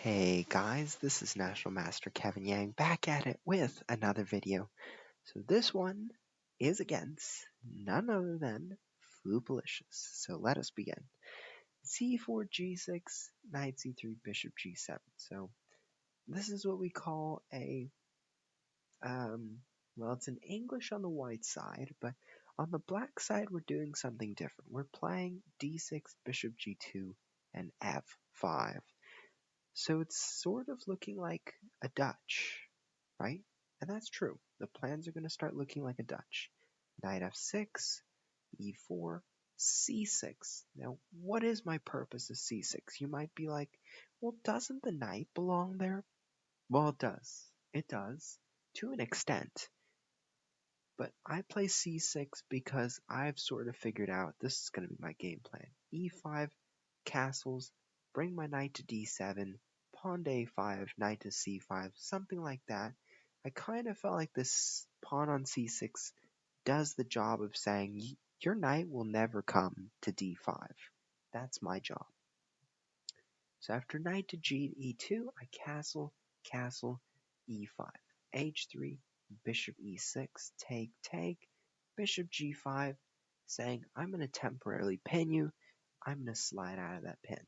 Hey guys, this is National Master Kevin Yang back at it with another video. So this one is against none other than Fupalicious. So let us begin. c4, g6, knight c3, bishop g7. So this is what we call well, it's in English on the white side, but on the black side we're doing something different. We're playing d6, bishop g2, and f5. So it's sort of looking like a Dutch, right? And that's true. The plans are going to start looking like a Dutch. Knight f6, e4, c6. Now, what is my purpose of c6? You might be like, well, doesn't the knight belong there? Well, it does. It does, to an extent. But I play c6 because I've sort of figured out this is going to be my game plan. e5, castles, bring my knight to d7, pawn to a5, knight to c5, something like that. I kind of felt like this pawn on c6 does the job of saying, your knight will never come to d5. That's my job. So after knight to e2, I castle, castle, e5, h3, bishop e6, take, bishop g5, saying, I'm going to temporarily pin you, I'm going to slide out of that pin.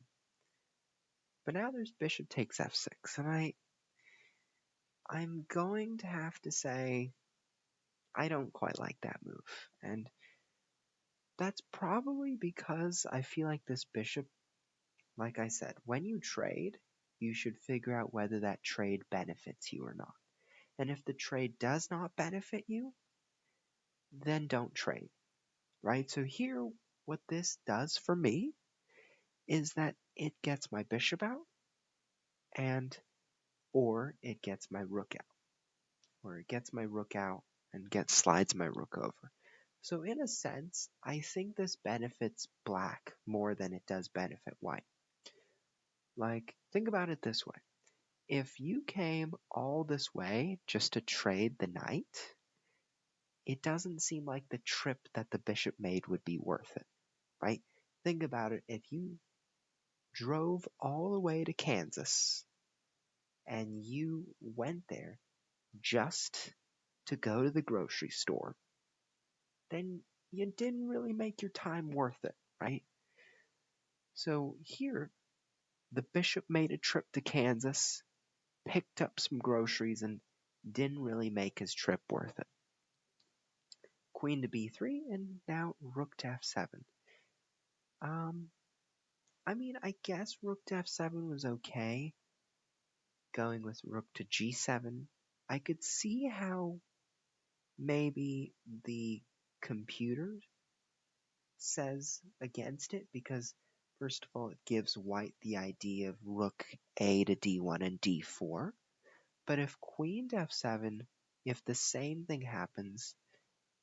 But now there's bishop takes f6, and I'm going to have to say, I don't quite like that move. And that's probably because I feel like this bishop, like I said, when you trade, you should figure out whether that trade benefits you or not. And if the trade does not benefit you, then don't trade, right? So here, what this does for me is that it gets my bishop out, or it gets my rook out, or it gets my rook out and slides my rook over. So in a sense, I think this benefits black more than it does benefit white. Like, think about it this way. If you came all this way just to trade the knight, it doesn't seem like the trip that the bishop made would be worth it, right? Think about it. If you drove all the way to Kansas and you went there just to go to the grocery store, then you didn't really make your time worth it, right? So here, the bishop made a trip to Kansas, picked up some groceries, and didn't really make his trip worth it. Queen to b3, and now rook to f7. I guess rook to f7 was okay. Going with rook to g7, I could see how maybe the computer says against it, because first of all, it gives white the idea of rook a to d1 and d4. But if queen to f7, if the same thing happens,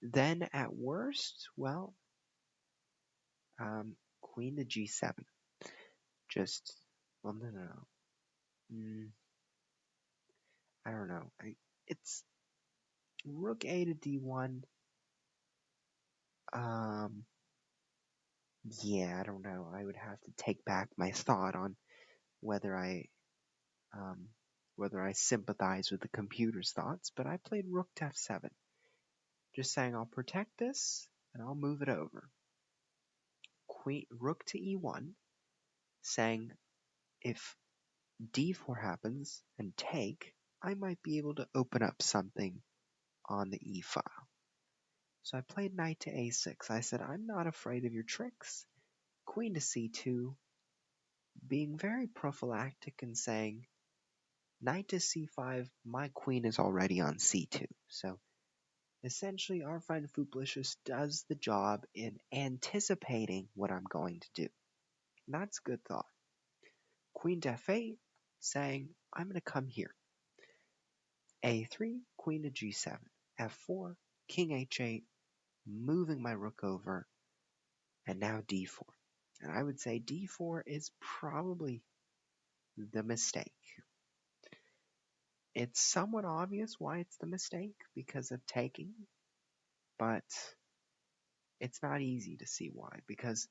then at worst, well, queen to g7. No. I don't know. It's rook a to d1. Yeah, I don't know. I would have to take back my thought on whether I sympathize with the computer's thoughts, but I played rook to f7. Just saying I'll protect this and I'll move it over. Rook to e1, saying if d4 happens and take, I might be able to open up something on the e file. So I played knight to a6. I said, I'm not afraid of your tricks. Queen to c2, being very prophylactic and saying, knight to c5, my queen is already on c2. So essentially, our friend Fupalicious does the job in anticipating what I'm going to do. And that's good thought. Queen to f8, saying, I'm going to come here. a3, queen to g7. f4, king h8, moving my rook over, and now d4. And I would say d4 is probably the mistake. It's somewhat obvious why it's the mistake, because of taking, but it's not easy to see why, because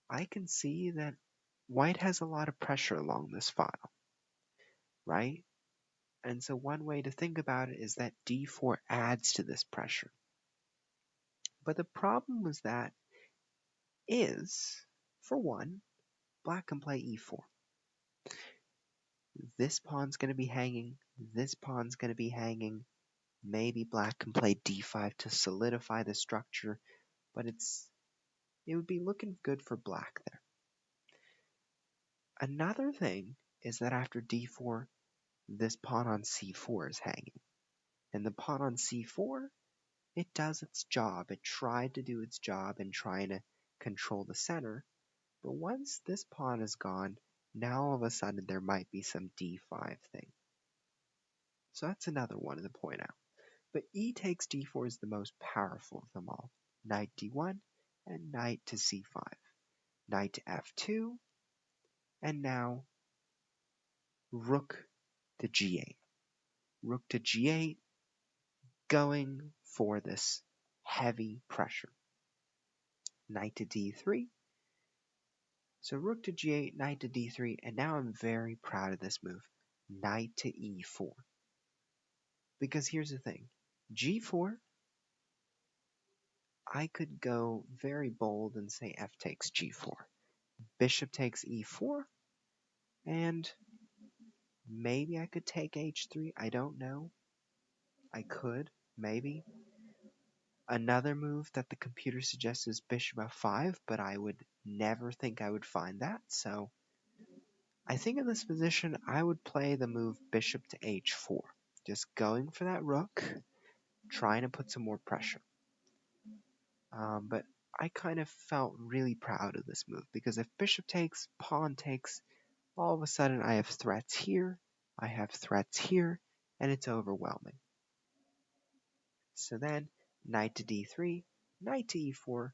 I can see that white has a lot of pressure along this file. right? And so one way to think about it is that d4 adds to this pressure. But the problem with that is, for one, black can play e4. This pawn's going to be hanging, this pawn's going to be hanging. Maybe black can play d5 to solidify the structure, but it would be looking good for black there. Another thing is that after d4, this pawn on c4 is hanging. And the pawn on c4, it does its job. It tried to do its job in trying to control the center. But once this pawn is gone, now all of a sudden there might be some d5 thing. So that's another one to point out. But e takes d4 is the most powerful of them all. Knight d1 and knight to c5. Knight to f2, and now rook to g8. Rook to g8, going for this heavy pressure. Knight to d3. So rook to g8, knight to d3, and now I'm very proud of this move. Knight to e4. Because here's the thing. g4, I could go very bold and say f takes g4. Bishop takes e4, and maybe I could take h3. I don't know. I could, maybe. Another move that the computer suggests is bishop f5, but I would never think I would find that, so I think in this position I would play the move bishop to h4, just going for that rook, trying to put some more pressure. But I kind of felt really proud of this move, because if bishop takes, pawn takes, all of a sudden I have threats here, I have threats here, and it's overwhelming. So then, knight to d3, knight to e4.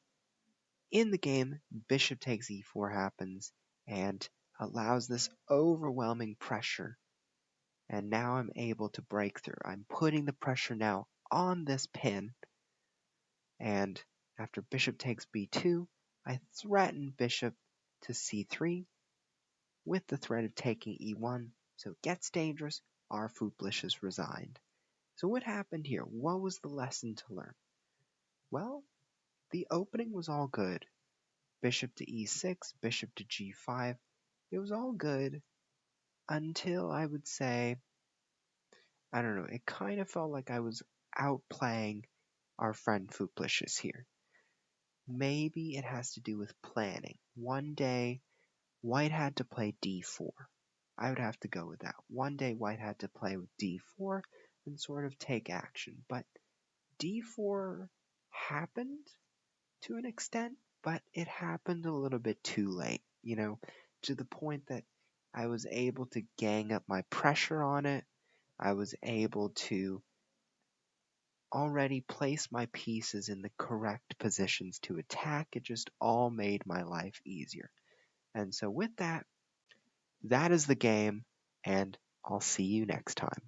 In the game, bishop takes e4 happens, and allows this overwhelming pressure. And now I'm able to break through. I'm putting the pressure now on this pin, and after bishop takes b2, I threaten bishop to c3 with the threat of taking e1, so it gets dangerous. Our Fupalicious resigned. So what happened here? What was the lesson to learn? Well, the opening was all good. Bishop to e6, bishop to g5. It was all good until I would say, I don't know, it kind of felt like I was outplaying our friend Fupalicious here. Maybe it has to do with planning. One day, white had to play d4. I would have to go with that. One day, white had to play with d4 and sort of take action. But d4 happened to an extent, but it happened a little bit too late, to the point that I was able to gang up my pressure on it. I was able to already place my pieces in the correct positions to attack. It just all made my life easier. And so with that, that is the game, and I'll see you next time.